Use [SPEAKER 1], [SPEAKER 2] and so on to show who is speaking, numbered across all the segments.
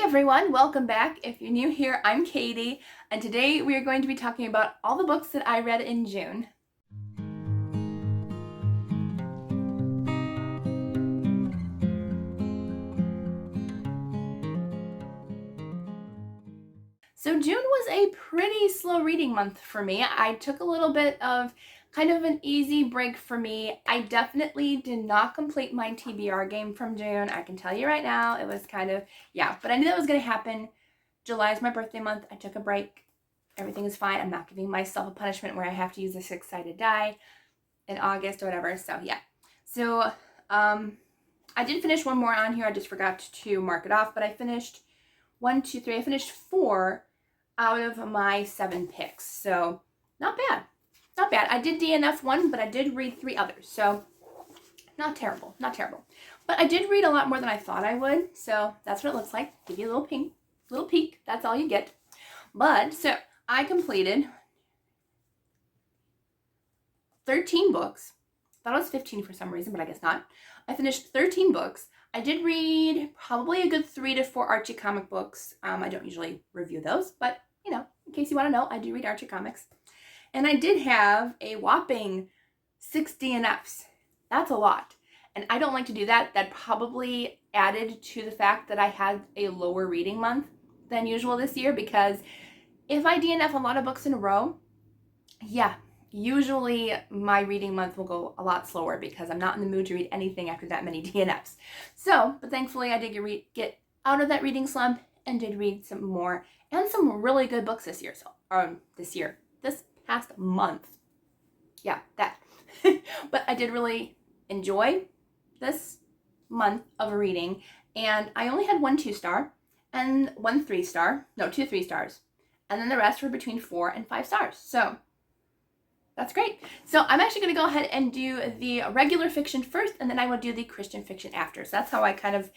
[SPEAKER 1] everyone, welcome back. If you're new here, I'm Katie, and today we are going to be talking about all the books that I read in June. So June was a pretty slow reading month for me. I took a little bit of kind of an easy break for me. I definitely did not complete my TBR game from June. I can tell you right now, it was kind of, but I knew that was going to happen. July is my birthday month. I took a break. Everything is fine. I'm not giving myself a punishment where I have to use a six-sided die in August or whatever. So yeah. So I did finish one more on here. I just forgot to mark it off, but I finished 1, 2, 3. I finished 4 out of my 7 picks. So not bad. Not bad. I did DNF one, but I did read 3 others. So not terrible. Not terrible. But I did read a lot more than I thought I would. So that's what it looks like. Give you a little peek. That's all you get. But so I completed 13 books. Thought it was 15 for some reason, but I guess not. I finished 13 books. I did read probably a good 3 to 4 Archie comic books. I don't usually review those, but you know, in case you want to know, I do read Archie comics. And I did have a whopping 6 DNFs. That's a lot. And I don't like to do that. That probably added to the fact that I had a lower reading month than usual this year, because if I DNF a lot of books in a row, usually my reading month will go a lot slower because I'm not in the mood to read anything after that many DNFs. So, but thankfully I did get out of that reading slump and did read some more and some really good books this year. This past month. Yeah, that. But I did really enjoy this month of reading, and I only had 1 2-star and 1 3-star. No, 2 3-stars. And then the rest were between 4 and 5 stars. So that's great. So I'm actually going to go ahead and do the regular fiction first, and then I will do the Christian fiction after. So that's how I kind of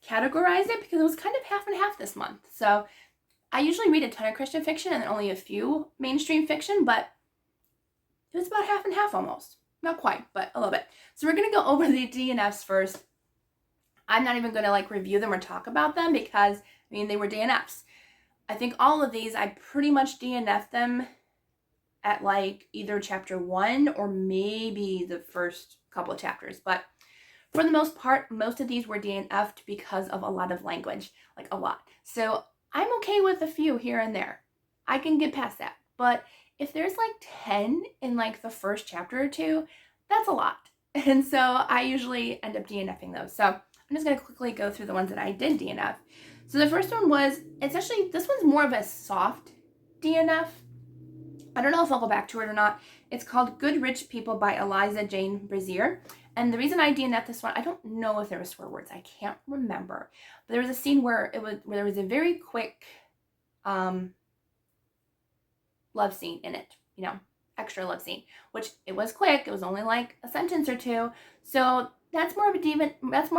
[SPEAKER 1] categorize it, because it was kind of half and half this month. So I usually read a ton of Christian fiction and only a few mainstream fiction, but it was about half and half almost. Not quite, but a little bit. So we're going to go over the DNFs first. I'm not even going to review them or talk about them because, they were DNFs. I think all of these, I pretty much DNF'd them at either chapter 1 or maybe the first couple of chapters. But for the most part, most of these were DNF'd because of a lot of language, a lot. So I'm okay with a few here and there. I can get past that. But if there's 10 in the first chapter or 2, that's a lot. And so I usually end up DNFing those. So I'm just going to quickly go through the ones that I did DNF. So the first one this one's more of a soft DNF. I don't know if I'll go back to it or not. It's called Good Rich People by Eliza Jane Brazier. And the reason I DNF'd this one, I don't know if there were swear words. I can't remember. But there was a scene where there was a very quick love scene in it, extra love scene, which it was quick. It was only a sentence or 2. So that's more of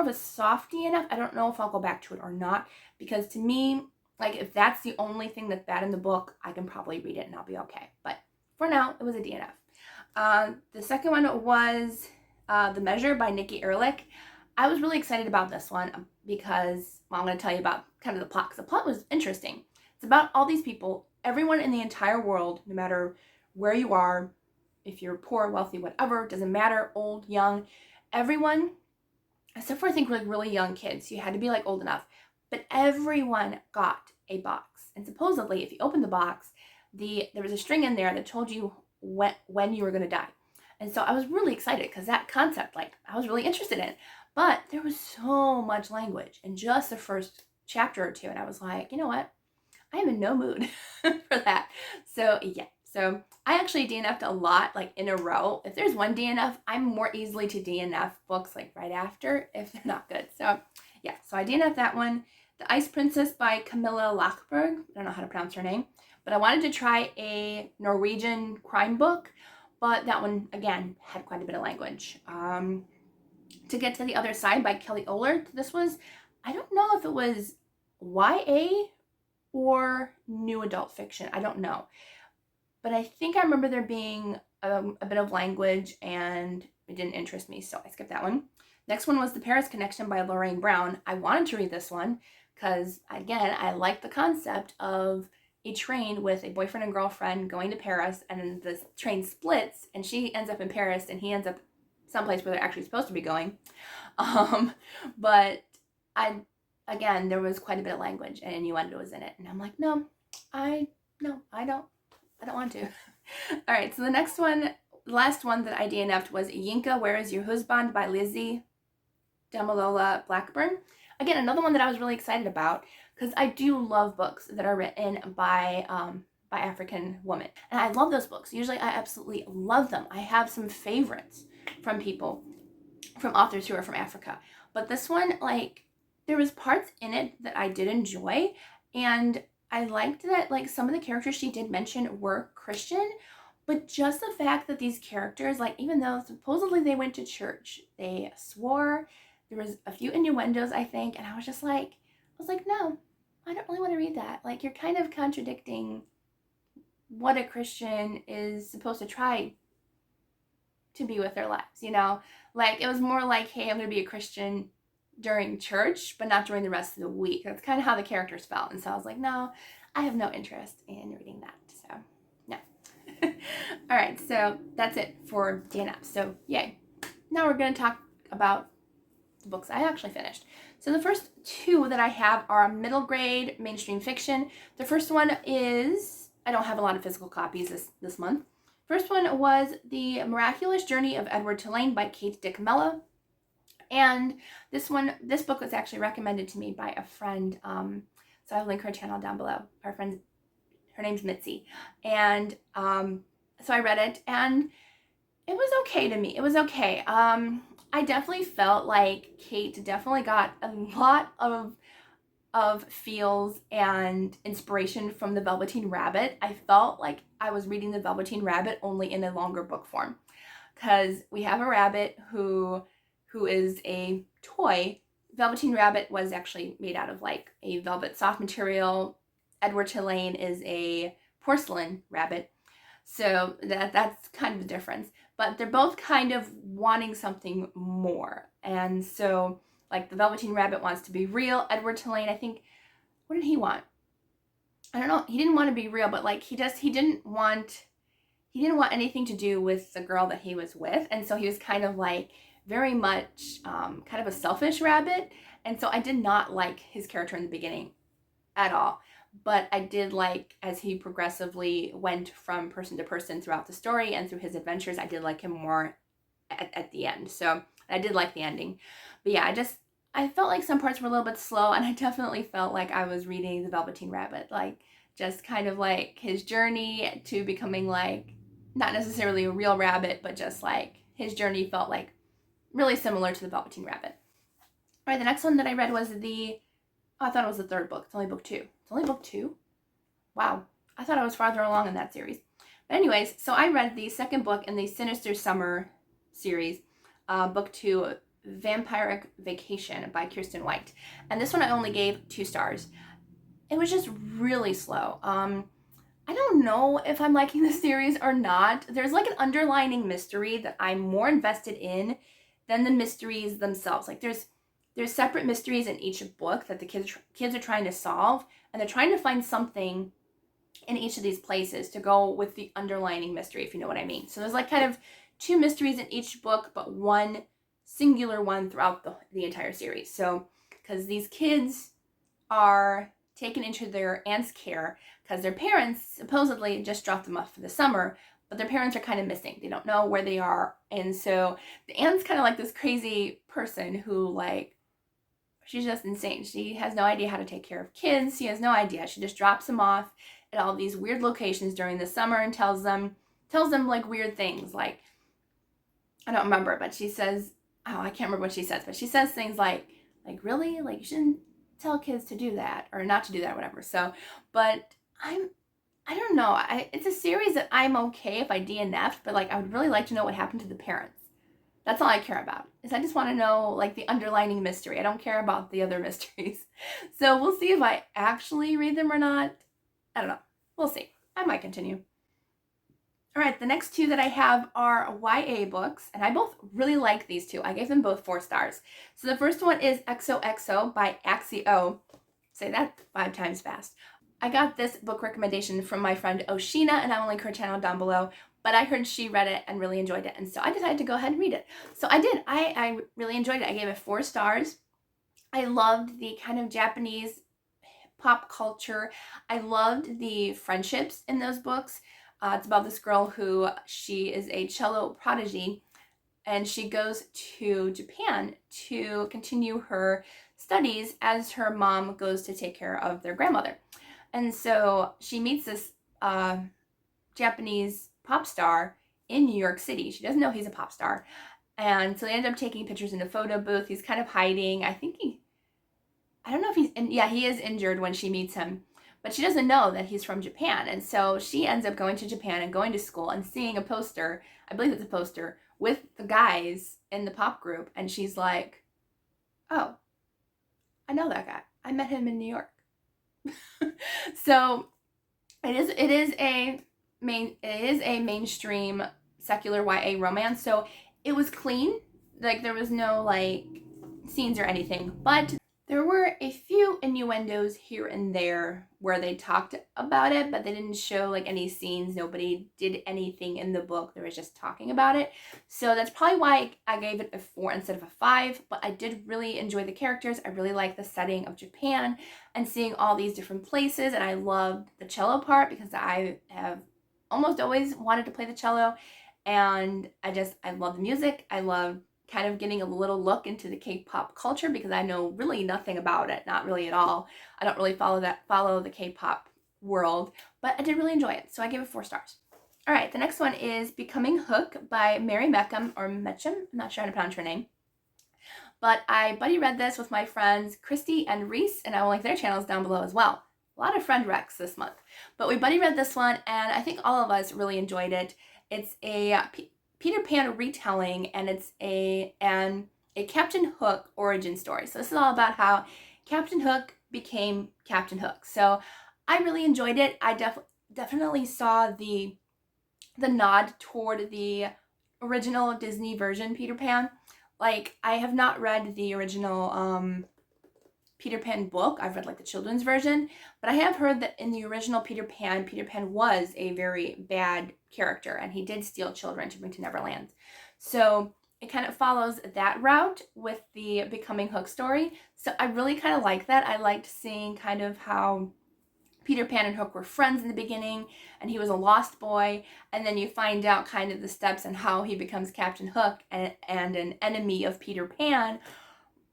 [SPEAKER 1] a soft DNF. I don't know if I'll go back to it or not, because to me, if that's the only thing that's bad in the book, I can probably read it and I'll be okay. But for now, it was a DNF. The second one was The Measure by Nikki Ehrlich. I was really excited about this one because, I'm going to tell you about kind of the plot, because the plot was interesting. It's about all these people, everyone in the entire world, no matter where you are, if you're poor, wealthy, whatever, doesn't matter, old, young, everyone, except for I think really young kids, you had to be old enough, but everyone got a box. And supposedly, if you opened the box, there was a string in there that told you when you were going to die. And so I was really excited because that concept, I was really interested in. But there was so much language in just the first chapter or 2. And I was like, you know what? I am in no mood for that. So yeah. So I actually DNF'd a lot, in a row. If there's one DNF, I'm more easily to DNF books right after if they're not good. So yeah. So I DNF'd that one. The Ice Princess by Camilla Lackberg. I don't know how to pronounce her name. But I wanted to try a Norwegian crime book. But that one, again, had quite a bit of language. To Get to the Other Side by Kelly Ohlert. This was, I don't know if it was YA or new adult fiction. I don't know. But I think I remember there being a bit of language, and it didn't interest me, so I skipped that one. Next one was The Paris Connection by Lorraine Brown. I wanted to read this one because, again, I like the concept of a train with a boyfriend and girlfriend going to Paris, and then the train splits and she ends up in Paris and he ends up someplace where they're actually supposed to be going. But again, there was quite a bit of language and innuendos in it, and I'm like, no, I don't want to. All right, so the last one that I DNF'd was Yinka, Where Is Your Husband by Lizzie Damalola Blackburn. Again, another one that I was really excited about, because I do love books that are written by African women. And I love those books. Usually I absolutely love them. I have some favorites from authors who are from Africa. But this one, like, there was parts in it that I did enjoy, and I liked that, like, some of the characters she did mention were Christian, but just the fact that these characters, like, even though supposedly they went to church, they swore, there was a few innuendos, I think, and I was like, no, I don't really want to read that. Like, you're kind of contradicting what a Christian is supposed to try to be with their lives, you know? Like, it was more like, hey, I'm going to be a Christian during church, but not during the rest of the week. That's kind of how the characters felt. And so I was like, no, I have no interest in reading that. So, no. All right, so that's it for DNF. So, yay. Now we're going to talk about the books I actually finished. So the first two that I have are middle grade mainstream fiction. The first one is, I don't have a lot of physical copies this month. First one was The Miraculous Journey of Edward Tulane by Kate Dickmella. And this book was actually recommended to me by a friend. So I'll link her channel down below. Her name's Mitzi. And so I read it, and it was okay to me. It was okay. I definitely felt like Kate definitely got a lot of feels and inspiration from the Velveteen Rabbit. I felt like I was reading the Velveteen Rabbit only in a longer book form, because we have a rabbit who is a toy. Velveteen Rabbit was actually made out of like a velvet soft material. Edward Tulane is a porcelain rabbit. So that's kind of the difference. But they're both kind of wanting something more. And so, like, the Velveteen Rabbit wants to be real. Edward Tulane, I think, what did he want? I don't know. He didn't want to be real, but like he didn't want anything to do with the girl that he was with. And so he was kind of like very much kind of a selfish rabbit. And so I did not like his character in the beginning at all. But I did like, as he progressively went from person to person throughout the story and through his adventures, I did like him more at the end. So I did like the ending. But yeah, I felt like some parts were a little bit slow, and I definitely felt like I was reading The Velveteen Rabbit. Like, just kind of like his journey to becoming like, not necessarily a real rabbit, but just like his journey felt like really similar to The Velveteen Rabbit. All right, the next one that I read was I thought it was the third book. It's only book 2. It's only book 2? Wow. I thought I was farther along in that series. But anyways, so I read the second book in the Sinister Summer series, book 2, Vampiric Vacation by Kirsten White. And this one I only gave 2 stars. It was just really slow. I don't know if I'm liking the series or not. There's like an underlining mystery that I'm more invested in than the mysteries themselves. Like, there's separate mysteries in each book that the kids are trying to solve, and they're trying to find something in each of these places to go with the underlining mystery, if you know what I mean. So there's like kind of 2 mysteries in each book, but one singular one throughout the entire series. So, because these kids are taken into their aunt's care because their parents supposedly just dropped them off for the summer, but their parents are kind of missing. They don't know where they are. And so the aunt's kind of like this crazy person who, like, she's just insane. She has no idea how to take care of kids. She has no idea. She just drops them off at all these weird locations during the summer and tells them like weird things. Like, I don't remember, but she says, oh, I can't remember what she says, but she says things like really? Like, you shouldn't tell kids to do that, or not to do that, or whatever. So, but I don't know. It's a series that I'm okay if I DNF'd, but like, I would really like to know what happened to the parents. That's all I care about, is I just want to know like the underlining mystery. I don't care about the other mysteries. So we'll see if I actually read them or not. I don't know. We'll see. I might continue. All right, the next 2 that I have are YA books, and I both really like these 2. I gave them both 4 stars. So the first one is XOXO by Axio. say that 5 times fast. I got this book recommendation from my friend Oshina, and I will link her channel down below, but I heard she read it and really enjoyed it, and so I decided to go ahead and read it. So I did. I really enjoyed it. I gave it 4 stars. I loved the kind of Japanese pop culture. I loved the friendships in those books. It's about this girl who, she is a cello prodigy, and she goes to Japan to continue her studies as her mom goes to take care of their grandmother. And so she meets this Japanese pop star in New York City. She doesn't know he's a pop star. And so they end up taking pictures in a photo booth. He's kind of hiding. I don't know if he is injured when she meets him. But she doesn't know that he's from Japan. And so she ends up going to Japan and going to school and seeing a poster, I believe it's a poster, with the guys in the pop group. And she's like, oh, I know that guy. I met him in New York. So it is a mainstream secular YA romance. So it was clean, like there was no like scenes or anything, but there were a few innuendos here and there where they talked about it, but they didn't show like any scenes. Nobody did anything in the book. They were just talking about it. So that's probably why I gave it a 4 instead of a 5, but I did really enjoy the characters. I really liked the setting of Japan and seeing all these different places, and I loved the cello part because I have almost always wanted to play the cello, and I love the music. I love kind of getting a little look into the K-pop culture because I know really nothing about it, not really at all. I don't really follow the K-pop world, but I did really enjoy it, so I gave it 4 stars. All right, the next one is Becoming Hook by Mary Mecham, or Mecham, I'm not sure how to pronounce her name. But I buddy read this with my friends Christy and Reese, and I will link their channels down below as well. A lot of friend recs this month. But we buddy read this one, and I think all of us really enjoyed it. It's a Peter Pan retelling, and it's a Captain Hook origin story. So this is all about how Captain Hook became Captain Hook. So I really enjoyed it. I definitely saw the nod toward the original Disney version Peter Pan. Like, I have not read the original Peter Pan book. I've read like the children's version, but I have heard that in the original Peter Pan was a very bad character, and he did steal children to bring to Neverland. So it kind of follows that route with the Becoming Hook story. So I really kind of like that. I liked seeing kind of how Peter Pan and Hook were friends in the beginning, and he was a lost boy, and then you find out kind of the steps and how he becomes Captain Hook and an enemy of Peter Pan,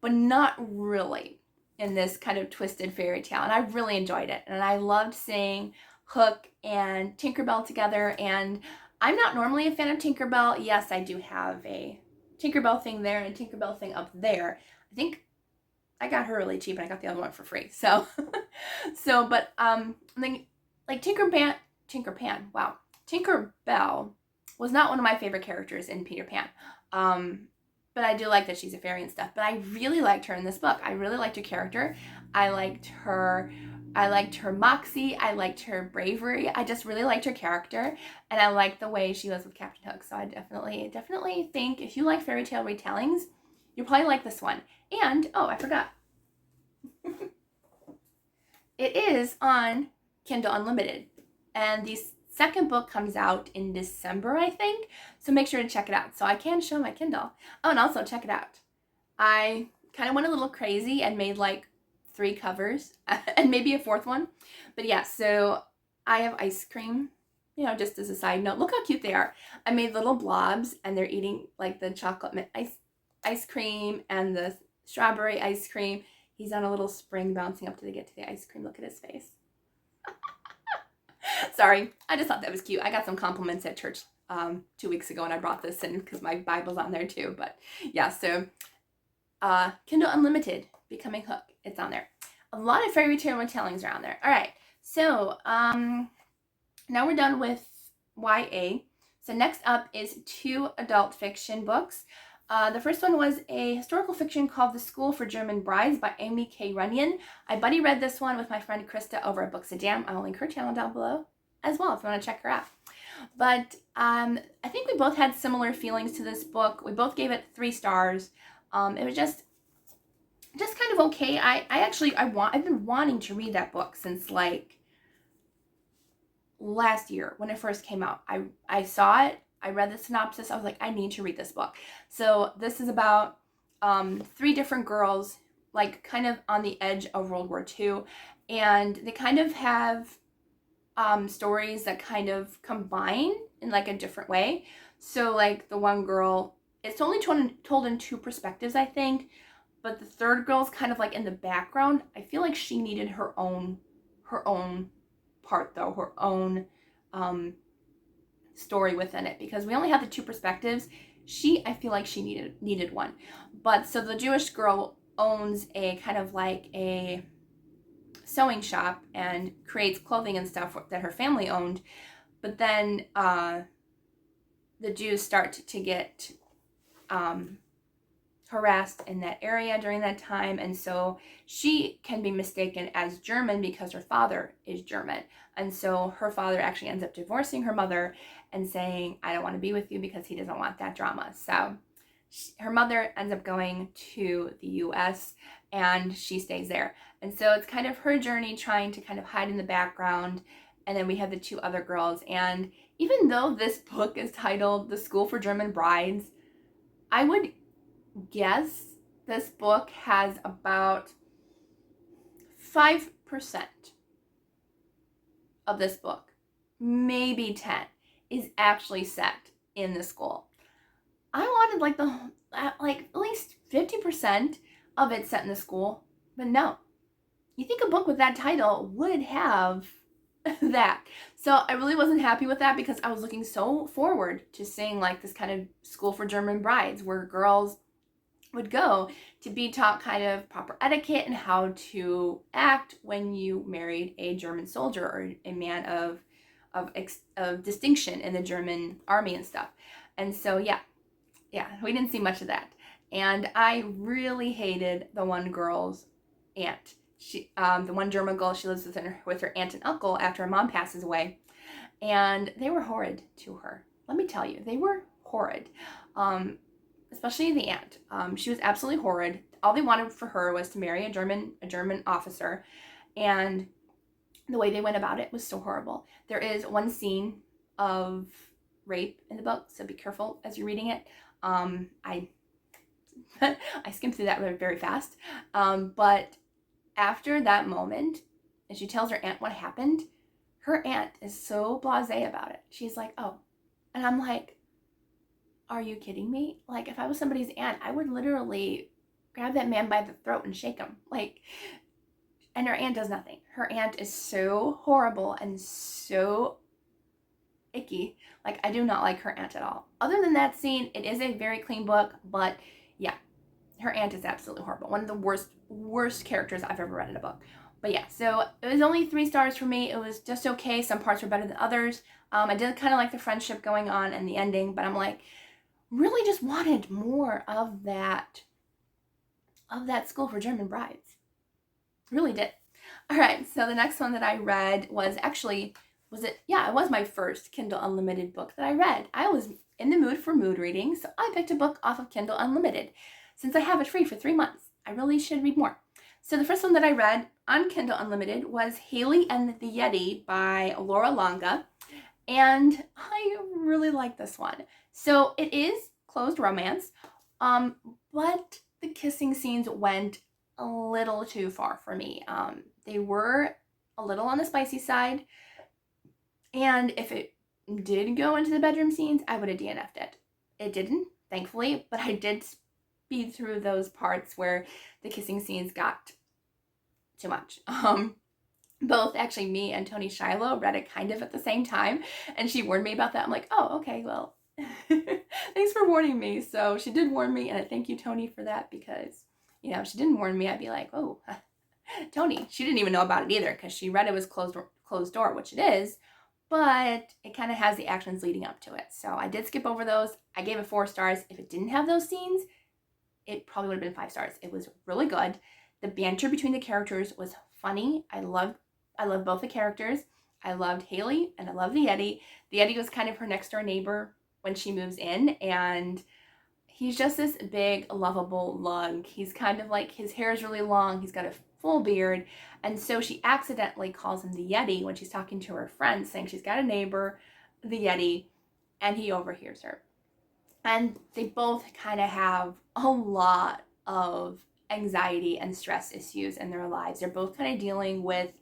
[SPEAKER 1] but not really in this kind of twisted fairy tale. And I really enjoyed it, and I loved seeing Hook and Tinkerbell together. And I'm not normally a fan of Tinkerbell. Yes, I do have a Tinkerbell thing there and a Tinkerbell thing up there. I think I got her really cheap and I got the other one for free. So but then like Tinkerbell, wow. Tinkerbell was not one of my favorite characters in Peter Pan. But I do like that she's a fairy and stuff. But I really liked her in this book. I really liked her character. I liked her moxie. I liked her bravery. I just really liked her character, and I liked the way she was with Captain Hook. So I definitely think if you like fairy tale retellings, you'll probably like this one. And, oh, I forgot. It is on Kindle Unlimited, and the second book comes out in December, I think. So make sure to check it out. So I can show my Kindle. Oh, and also check it out. I kind of went a little crazy and made like 3 covers and maybe a 4th one. But yeah, so I have ice cream, you know, just as a side note. Look how cute they are. I made little blobs, and they're eating like the chocolate ice cream and the strawberry ice cream. He's on a little spring bouncing up to get to the ice cream. Look at his face. Sorry, I just thought that was cute. I got some compliments at church 2 weeks ago, and I brought this in because my Bible's on there too. But yeah, so Kindle Unlimited, Becoming Hook, it's on there. A lot of fairy tale retellings are on there. All right, so now we're done with YA. So next up is 2 adult fiction books. The first one was a historical fiction called The School for German Brides by Amy K. Runyon. I buddy read this one with my friend Krista over at Books a Jam. I'll link her channel down below as well if you want to check her out. But I think we both had similar feelings to this book. We both gave it 3 stars. It was just just kind of okay. I've been wanting to read that book since like last year when it first came out. I saw it, I read the synopsis, I was like, I need to read this book. So this is about 3 different girls, like kind of on the edge of World War II, and they kind of have stories that kind of combine in like a different way. So like the one girl, it's only told in 2 perspectives, I think, but the third girl's kind of like in the background. I feel like she needed her own part though, her own story within it, because we only have the 2 perspectives. I feel like she needed one. But so the Jewish girl owns a kind of like a sewing shop and creates clothing and stuff that her family owned. But then the Jews start to get harassed in that area during that time, and so she can be mistaken as German because her father is German, and so her father actually ends up divorcing her mother and saying, I don't want to be with you because he doesn't want that drama. So her mother ends up going to the US and she stays there, and so it's kind of her journey trying to kind of hide in the background. And then we have the 2 other girls, and even though this book is titled The School for German Brides, I would guess this book has about 5% of this book, maybe 10, is actually set in the school. I wanted like at least 50% of it set in the school, but no. You think a book with that title would have that. So I really wasn't happy with that, because I was looking so forward to seeing like this kind of school for German brides where girls would go to be taught kind of proper etiquette and how to act when you married a German soldier or a man of distinction in the German army and stuff. And so yeah, we didn't see much of that. And I really hated the one girl's aunt. She, the one German girl, she lives with her aunt and uncle after her mom passes away, and they were horrid to her. Let me tell you, they were horrid. Especially the aunt. She was absolutely horrid. All they wanted for her was to marry a German officer, and the way they went about it was so horrible. There is one scene of rape in the book, so be careful as you're reading it. I skimmed through that very, very fast. But after that moment, and she tells her aunt what happened, her aunt is so blasé about it. She's like, oh. And I'm like, are you kidding me? Like, if I was somebody's aunt, I would literally grab that man by the throat and shake him. Like, and her aunt does nothing. Her aunt is so horrible and so icky. Like, I do not like her aunt at all. Other than that scene, it is a very clean book, but yeah, her aunt is absolutely horrible. One of the worst characters I've ever read in a book. But yeah, so it was only 3 stars for me. It was just okay. Some parts were better than others. I did kind of like the friendship going on and the ending, but I'm like, really just wanted more of that School for German Brides. Really did. All right, so the next one that I read was actually, it was my first Kindle Unlimited book that I read. I was in the mood for mood reading, so I picked a book off of Kindle Unlimited. Since I have it free for 3 months, I really should read more. So the first one that I read on Kindle Unlimited was Haley and the Yeti by Laura Longa, and I really like this one. So it is closed romance, but the kissing scenes went a little too far for me. They were a little on the spicy side, and if it did go into the bedroom scenes, I would have DNF'd it. It didn't, thankfully, but I did speed through those parts where the kissing scenes got too much. Both actually me and Tony Shiloh read it kind of at the same time, and she warned me about that. I'm like, oh, okay, well, thanks for warning me. So she did warn me, and I thank you, Tony, for that, because, you know, if she didn't warn me, I'd be like, oh, Tony. She didn't even know about it either, because she read it was closed door, which it is, but it kind of has the actions leading up to it. So I did skip over those. I gave it 4 stars. If it didn't have those scenes, it probably would have been 5 stars. It was really good. The banter between the characters was funny. I loved both the characters. I loved Haley and I loved the Yeti. The Yeti was kind of her next door neighbor when she moves in, and he's just this big, lovable lug. He's kind of like, his hair is really long. He's got a full beard. And so she accidentally calls him the Yeti when she's talking to her friend, saying she's got a neighbor, the Yeti, and he overhears her. And they both kind of have a lot of anxiety and stress issues in their lives. They're both kind of dealing with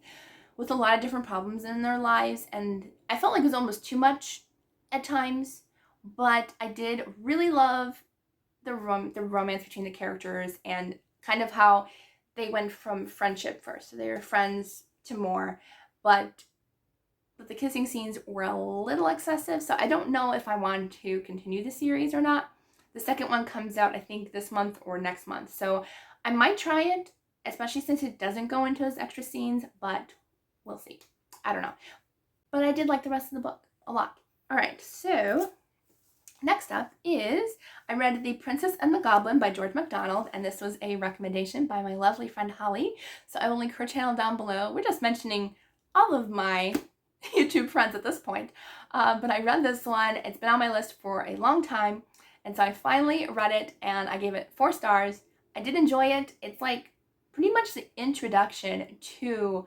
[SPEAKER 1] a lot of different problems in their lives. And I felt like it was almost too much at times, but I did really love the romance between the characters and kind of how they went from friendship first. So they were friends to more, but the kissing scenes were a little excessive. So I don't know if I want to continue the series or not. The second one comes out, I think, this month or next month. So I might try it, especially since it doesn't go into those extra scenes, but we'll see. I don't know. But I did like the rest of the book a lot. All right, so next up is, I read The Princess and the Goblin by George MacDonald, and this was a recommendation by my lovely friend Holly. So I will link her channel down below. We're just mentioning all of my YouTube friends at this point. But I read this one. It's been on my list for a long time. And so I finally read it and I gave it 4 stars. I did enjoy it. It's like pretty much the introduction to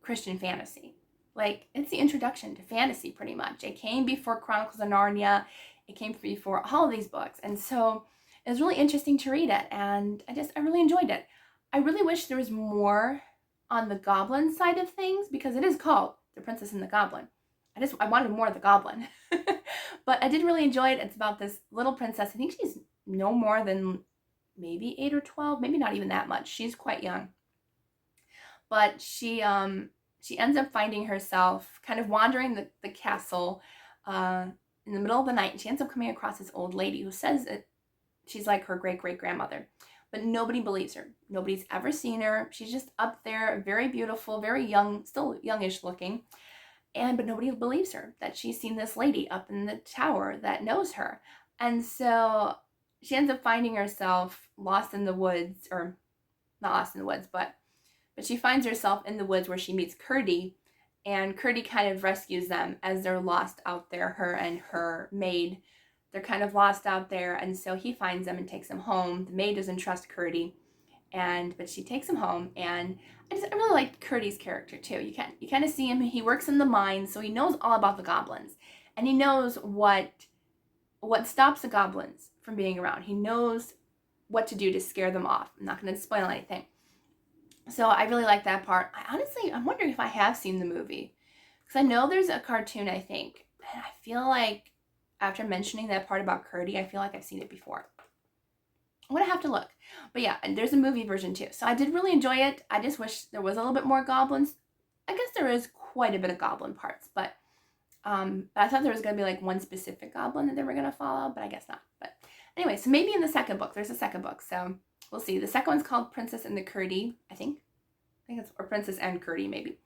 [SPEAKER 1] Christian fantasy. Like, it's the introduction to fantasy pretty much. It came before Chronicles of Narnia. It came before all of these books. And so it was really interesting to read it. And I really enjoyed it. I really wish there was more on the Goblin side of things, because it is called The Princess and the Goblin. I wanted more of the Goblin. But I did really enjoy it. It's about this little princess. I think she's no more than maybe 8 or 12, maybe not even that much. She's quite young. But she ends up finding herself kind of wandering the castle in the middle of the night. And she ends up coming across this old lady who says that she's like her great-great-grandmother. But nobody believes her. Nobody's ever seen her. She's just up there, very beautiful, very young, still youngish looking. But nobody believes her that she's seen this lady up in the tower that knows her. And so she ends up finding herself lost in the woods, or not lost in the woods, but she finds herself in the woods where she meets Curdy, and Curdy kind of rescues them as they're lost out there, her and her maid. They're kind of lost out there, and so he finds them and takes them home. The maid doesn't trust Curdy, but she takes him home, and I really like Curdy's character too. You kind of see him. He works in the mines, so he knows all about the goblins, and he knows what stops the goblins from being around. He knows what to do to scare them off. I'm not going to spoil anything. So I really like that part. I'm wondering if I have seen the movie, because I know there's a cartoon, I think, and I feel like after mentioning that part about Curdy, I feel like I've seen it before. I'm going to have to look. But yeah, and there's a movie version too. So I did really enjoy it. I just wish there was a little bit more goblins. I guess there is quite a bit of goblin parts, but I thought there was going to be like one specific goblin that they were going to follow, but I guess not. But anyway, so maybe in the second book, there's a second book. So we'll see. The second one's called Princess and the Curdy, I think it's, or Princess and Curdy maybe.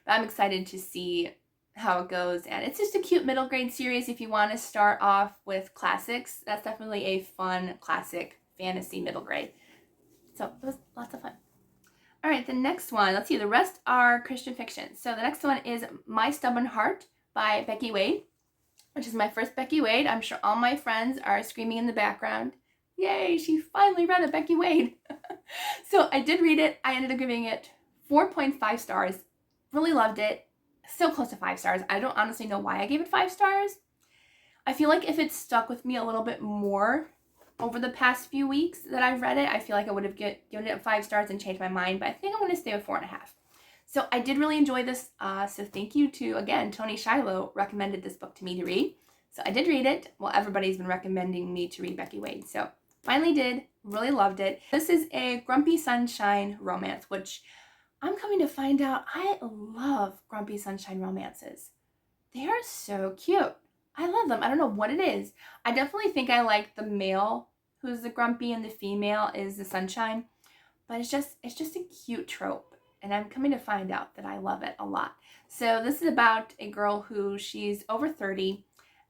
[SPEAKER 1] But I'm excited to see how it goes, and it's just a cute middle grade series if you want to start off with classics. That's definitely a fun classic fantasy middle grade. So it was lots of fun. All right, the next one, let's see, the rest are Christian fiction. So the next one is My Stubborn Heart by Becky Wade, which is my first Becky Wade. I'm sure all my friends are screaming in the background, yay, she finally read a Becky Wade. So I did read it. I ended up giving it 4.5 stars. Really loved it. Still close to 5 stars. I don't honestly know why I gave it 5 stars. I feel like if it stuck with me a little bit more over the past few weeks that I've read it, I feel like I would have given it 5 stars and changed my mind, but I think I'm going to stay with 4.5. So I did really enjoy this. So thank you to, again, Tony Shiloh recommended this book to me to read. So I did read it. Well, everybody's been recommending me to read Becky Wade. So finally did. Really loved it. This is a Grumpy Sunshine romance, which I'm coming to find out I love Grumpy Sunshine romances. They are so cute. I love them. I don't know what it is. I definitely think I like the male who's the grumpy and the female is the sunshine. But it's just a cute trope. And I'm coming to find out that I love it a lot. So this is about a girl who she's over 30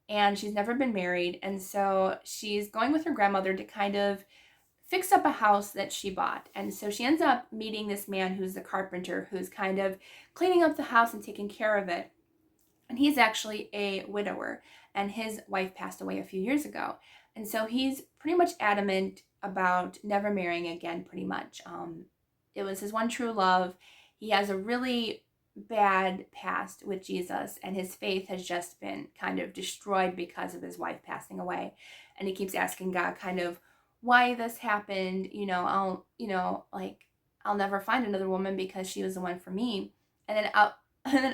[SPEAKER 1] and she's never been married. And so she's going with her grandmother to kind of fix up a house that she bought. And so she ends up meeting this man who's the carpenter who's kind of cleaning up the house and taking care of it. And he's actually a widower, and his wife passed away a few years ago. And so he's pretty much adamant about never marrying again, pretty much. It was his one true love. He has a really bad past with Jesus, and his faith has just been kind of destroyed because of his wife passing away. And he keeps asking God kind of why this happened. I'll never find another woman because she was the one for me. And then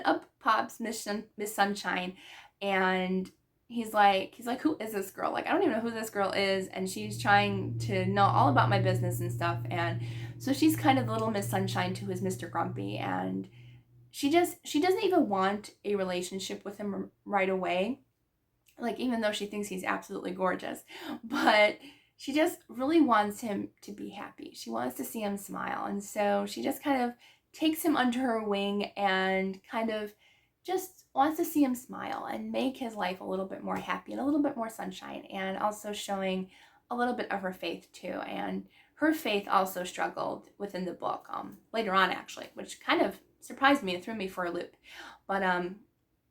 [SPEAKER 1] up pops Miss Sunshine, and he's like, who is this girl? Like, I don't even know who this girl is, and she's trying to know all about my business and stuff. And so she's kind of the little Miss Sunshine to his Mr. Grumpy, and she doesn't even want a relationship with him right away. Like, even though she thinks he's absolutely gorgeous, but she just really wants him to be happy. She wants to see him smile. And so she just kind of takes him under her wing and kind of just wants to see him smile and make his life a little bit more happy and a little bit more sunshine, and also showing a little bit of her faith too. And her faith also struggled within the book later on, actually, which kind of surprised me and threw me for a loop. But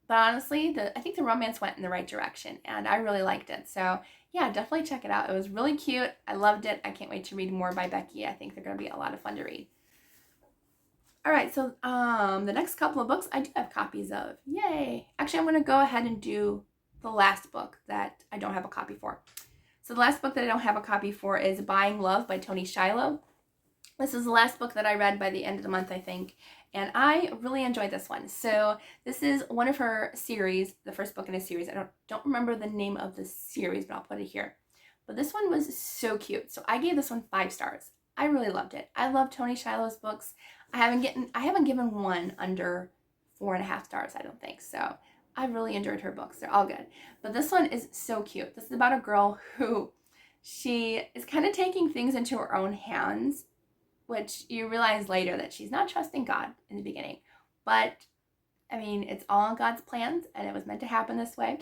[SPEAKER 1] honestly, I think the romance went in the right direction, and I really liked it. So yeah, definitely check it out. It was really cute. I loved it. I can't wait to read more by Becky. I think they're going to be a lot of fun to read. All right, so the next couple of books I do have copies of. Yay! Actually, I'm going to go ahead and do the last book that I don't have a copy for. So the last book that I don't have a copy for is Buying Love by Toni Shiloh. This is the last book that I read by the end of the month, I think, and I really enjoyed this one. So this is one of her series, the first book in a series. I don't remember the name of the series, but I'll put it here. But this one was so cute. So I gave this one 5 stars. I really loved it. I love Toni Shiloh's books. I haven't given one under 4.5 stars, I don't think. So I really enjoyed her books. They're all good. But this one is so cute. This is about a girl who she is kind of taking things into her own hands, which you realize later that she's not trusting God in the beginning. But, I mean, it's all God's plans, and it was meant to happen this way.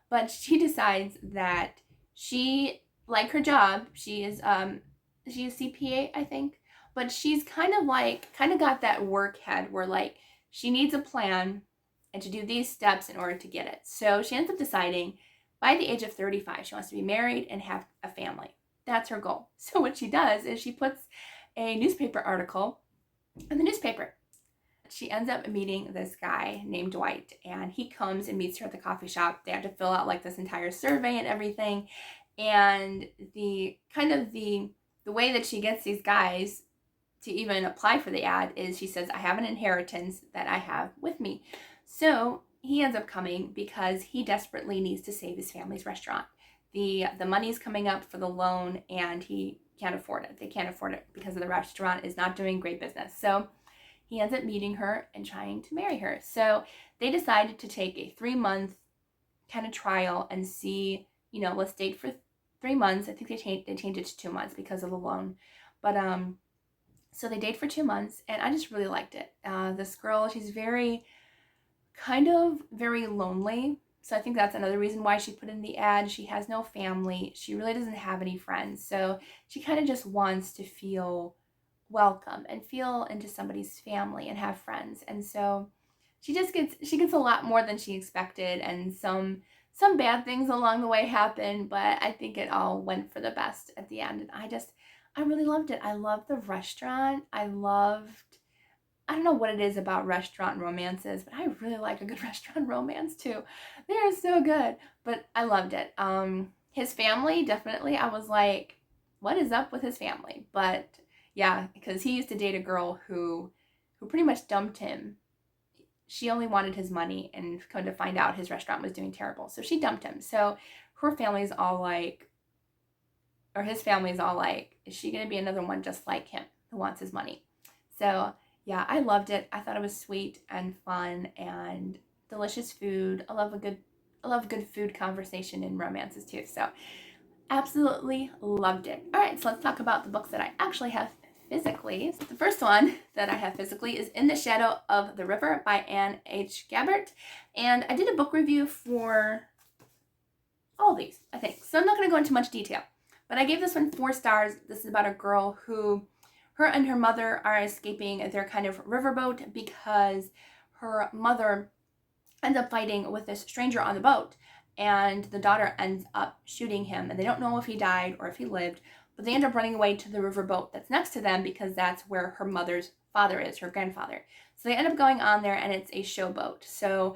[SPEAKER 1] But she decides that she, like her job, she is CPA, I think. But she's kind of got that work head where, like, she needs a plan and to do these steps in order to get it. So she ends up deciding by the age of 35, she wants to be married and have a family. That's her goal. So what she does is she puts a newspaper article in the newspaper. She ends up meeting this guy named Dwight, and he comes and meets her at the coffee shop. They have to fill out like this entire survey and everything. And the way that she gets these guys to even apply for the ad is she says, I have an inheritance that I have with me. So he ends up coming because he desperately needs to save his family's restaurant. The money's coming up for the loan, and he can't afford it. They can't afford it because the restaurant is not doing great business. So he ends up meeting her and trying to marry her. So they decided to take a 3-month kind of trial and see, let's date for 3 months. I think they changed it to 2 months because of the loan. But so they date for 2 months, and I just really liked it. This girl, she's very lonely. So I think that's another reason why she put in the ad. She has no family. She really doesn't have any friends. So she kind of just wants to feel welcome and feel into somebody's family and have friends. And so she gets a lot more than she expected, and some bad things along the way happen, but I think it all went for the best at the end. And I really loved it. I loved the restaurant. I don't know what it is about restaurant romances, but I really like a good restaurant romance too. They are so good, but I loved it. His family, definitely, I was like, what is up with his family? But yeah, because he used to date a girl who pretty much dumped him. She only wanted his money, and come to find out his restaurant was doing terrible. So she dumped him. So her family's all like, or his family's all like, is she going to be another one just like him who wants his money? So yeah, I loved it. I thought it was sweet and fun and delicious food. I love a good food conversation in romances too. So absolutely loved it. All right, so let's talk about the books that I actually have physically. So the first one that I have physically is In the Shadow of the River by Anne H. Gabhart. And I did a book review for all these, I think. So I'm not going to go into much detail. But I gave this one 4 stars. This is about a girl who, her and her mother are escaping their kind of riverboat because her mother ends up fighting with this stranger on the boat. and the daughter ends up shooting him, and they don't know if he died or if he lived, but they end up running away to the riverboat that's next to them because that's where her mother's father is, her grandfather. So they end up going on there, and it's a showboat. So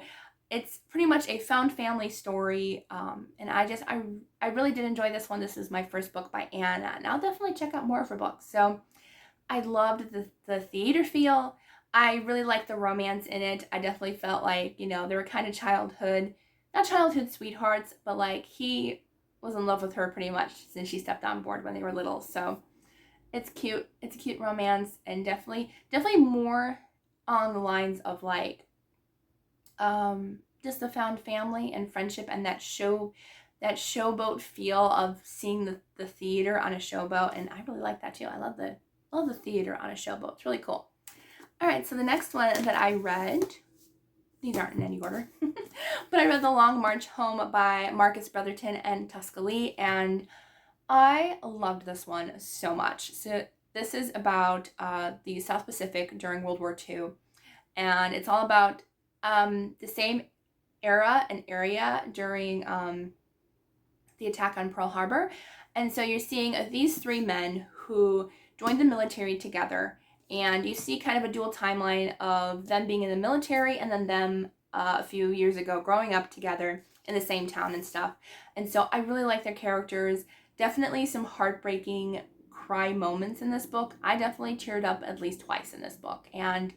[SPEAKER 1] it's pretty much a found family story, and I really did enjoy this one. This is my first book by Anna, and I'll definitely check out more of her books. So I loved the theater feel. I really liked the romance in it. I definitely felt like, you know, they were kind of not childhood sweethearts, but like he was in love with her pretty much since she stepped on board when they were little. So it's cute. It's a cute romance, and definitely more on the lines of like just the found family and friendship, and that showboat feel of seeing the theater on a showboat. And I really like that too. I love the theater on a showboat. It's really cool. All right, so the next one that I read, these aren't in any order, but I read The Long March Home by Marcus Brotherton and Tosca, and I loved this one so much. So this is about the South Pacific during World War II, and it's all about the same era and area during the attack on Pearl Harbor. And so you're seeing these three men who joined the military together, and you see kind of a dual timeline of them being in the military and then them a few years ago growing up together in the same town and stuff. And so I really like their characters. Definitely some heartbreaking cry moments in this book. I definitely teared up at least twice in this book, and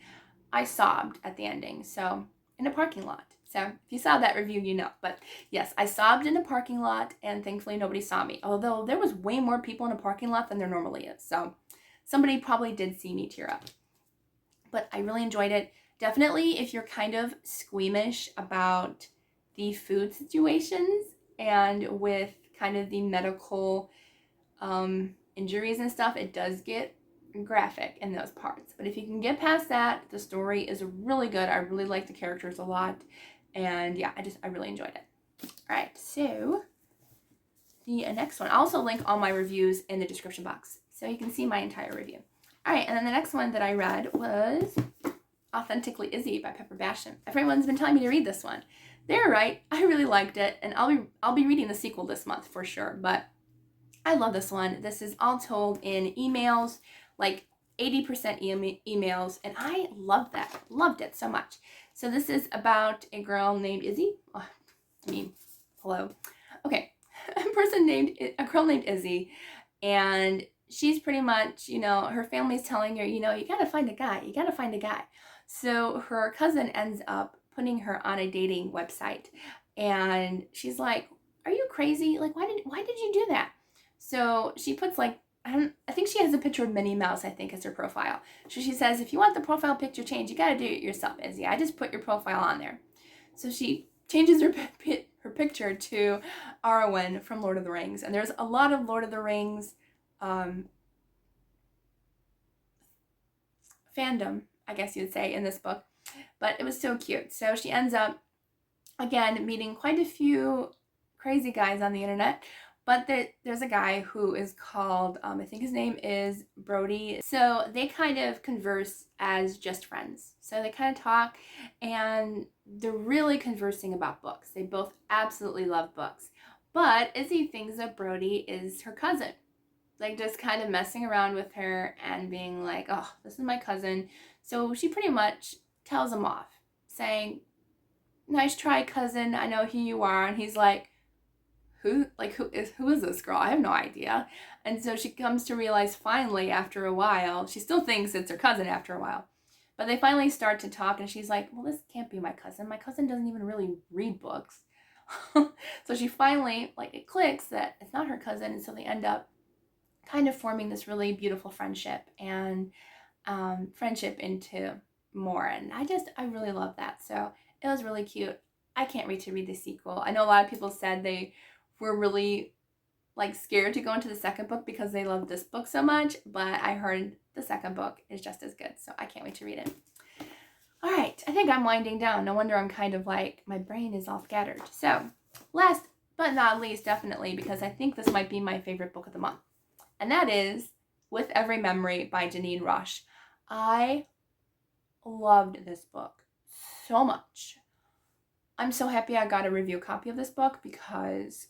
[SPEAKER 1] I sobbed at the ending. So in a parking lot. So if you saw that review, you know. But yes, I sobbed in a parking lot, and thankfully nobody saw me. Although there was way more people in a parking lot than there normally is. So somebody probably did see me tear up. But I really enjoyed it. Definitely if you're kind of squeamish about the food situations and with kind of the medical injuries and stuff, it does get graphic in those parts. But if you can get past that, the story is really good. I really like the characters a lot. And yeah, I really enjoyed it. All right, so the next one. I'll also link all my reviews in the description box so you can see my entire review. All right, and then the next one that I read was Authentically Izzy by Basham. Everyone's been telling me to read this one. They're right. I really liked it, and I'll be reading the sequel this month for sure. But I love this one. This is all told in emails, like 80% emails, and I loved that. Loved it so much. So this is about a girl named Izzy. Oh, hello. Okay, a girl named Izzy, and she's pretty much, you know, her family's telling her, you know, you gotta find a guy. You gotta find a guy. So her cousin ends up putting her on a dating website, and she's like, "Are you crazy? Like, why did you do that?" So she puts like, I think she has a picture of Minnie Mouse, I think, as her profile. So she says, if you want the profile picture changed, you got to do it yourself, Izzy. I just put your profile on there. So she changes her picture to Arwen from Lord of the Rings. And there's a lot of Lord of the Rings fandom, I guess you'd say, in this book. But it was so cute. So she ends up, again, meeting quite a few crazy guys on the internet. But there's a guy who is called, I think his name is Brody. So they kind of converse as just friends. So they kind of talk, and they're really conversing about books. They both absolutely love books. But Izzy thinks that Brody is her cousin. Like, just kind of messing around with her and being like, oh, this is my cousin. So she pretty much tells him off, saying, nice try, cousin. I know who you are. And he's like, who is this girl? I have no idea. And so she comes to realize finally after a while, she still thinks it's her cousin after a while, but they finally start to talk, and she's like, well, this can't be my cousin. My cousin doesn't even really read books. So she finally, like, it clicks that it's not her cousin. And so they end up kind of forming this really beautiful friendship, and friendship into more. And I really love that. So it was really cute. I can't wait to read the sequel. I know a lot of people said they were really like scared to go into the second book because they love this book so much, but I heard the second book is just as good, so I can't wait to read it. All right, I think I'm winding down. No wonder I'm kind of like, my brain is all scattered. So last but not least, definitely, because I think this might be my favorite book of the month, and that is With Every Memory by Janine Rosche. I loved this book so much. I'm so happy I got a review copy of this book because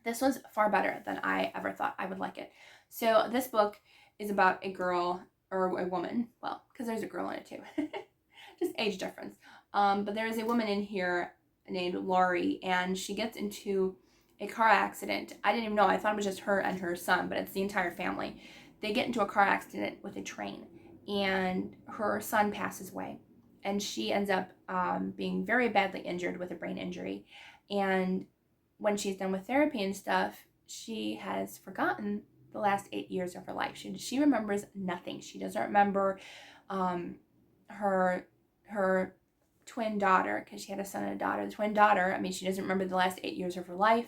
[SPEAKER 1] this was far better than I ever thought I would like it. So this book is about a girl, or a woman, well, because there's a girl in it too, just age difference. But there is a woman in here named Laurie, and she gets into a car accident. I didn't even know. I thought it was just her and her son, but it's the entire family. They get into a car accident with a train, and her son passes away, and she ends up being very badly injured with a brain injury. And when she's done with therapy and stuff, she has forgotten the last 8 years of her life. She remembers nothing. She doesn't remember her twin daughter, because she had a son and a daughter. The twin daughter, I mean, she doesn't remember the last 8 years of her life.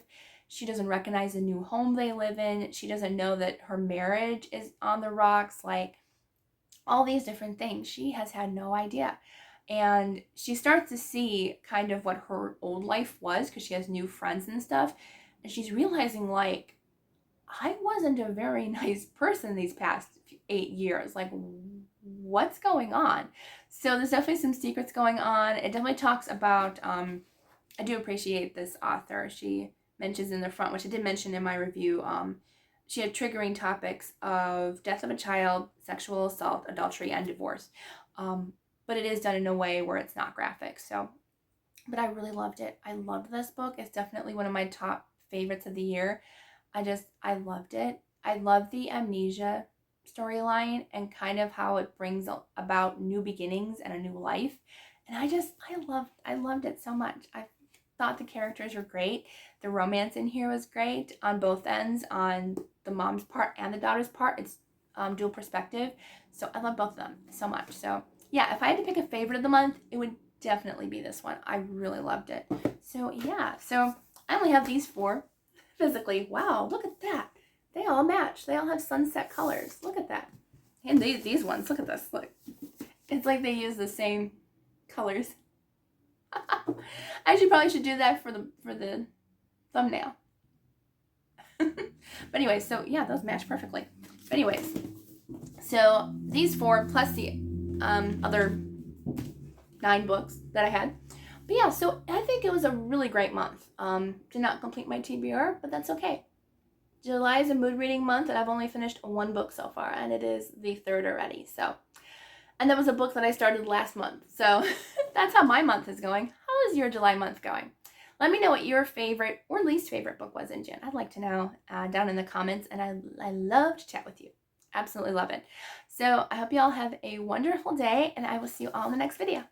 [SPEAKER 1] She doesn't recognize the new home they live in. She doesn't know that her marriage is on the rocks. Like, all these different things. She has had no idea. And she starts to see kind of what her old life was, because she has new friends and stuff. And she's realizing, like, I wasn't a very nice person these past 8 years. Like, what's going on? So there's definitely some secrets going on. It definitely talks about, I do appreciate this author. She mentions in the front, which I did mention in my review, she had triggering topics of death of a child, sexual assault, adultery, and divorce. But it is done in a way where it's not graphic. So, but I really loved it. I loved this book. It's definitely one of my top favorites of the year. I loved it. I love the amnesia storyline and kind of how it brings about new beginnings and a new life. And I loved it so much. I thought the characters were great. The romance in here was great on both ends, on the mom's part and the daughter's part. It's dual perspective. So I love both of them so much. So yeah, if I had to pick a favorite of the month, it would definitely be this one. I really loved it. So yeah, so I only have these 4 physically. Wow, look at that. They all match. They all have sunset colors. Look at that. And these ones, look at this. Look. It's like they use the same colors. I probably should do that for the thumbnail. But anyway, so yeah, those match perfectly. But anyways, so these 4 plus the other 9 books that I had. But yeah, so I think it was a really great month. Did not complete my TBR, but that's okay. July is a mood reading month, and I've only finished 1 book so far, and it is the 3rd already. So, and that was a book that I started last month. So that's how my month is going. How is your July month going? Let me know what your favorite or least favorite book was in Jan. I'd like to know down in the comments, and I love to chat with you. Absolutely love it. So I hope you all have a wonderful day, and I will see you all in the next video.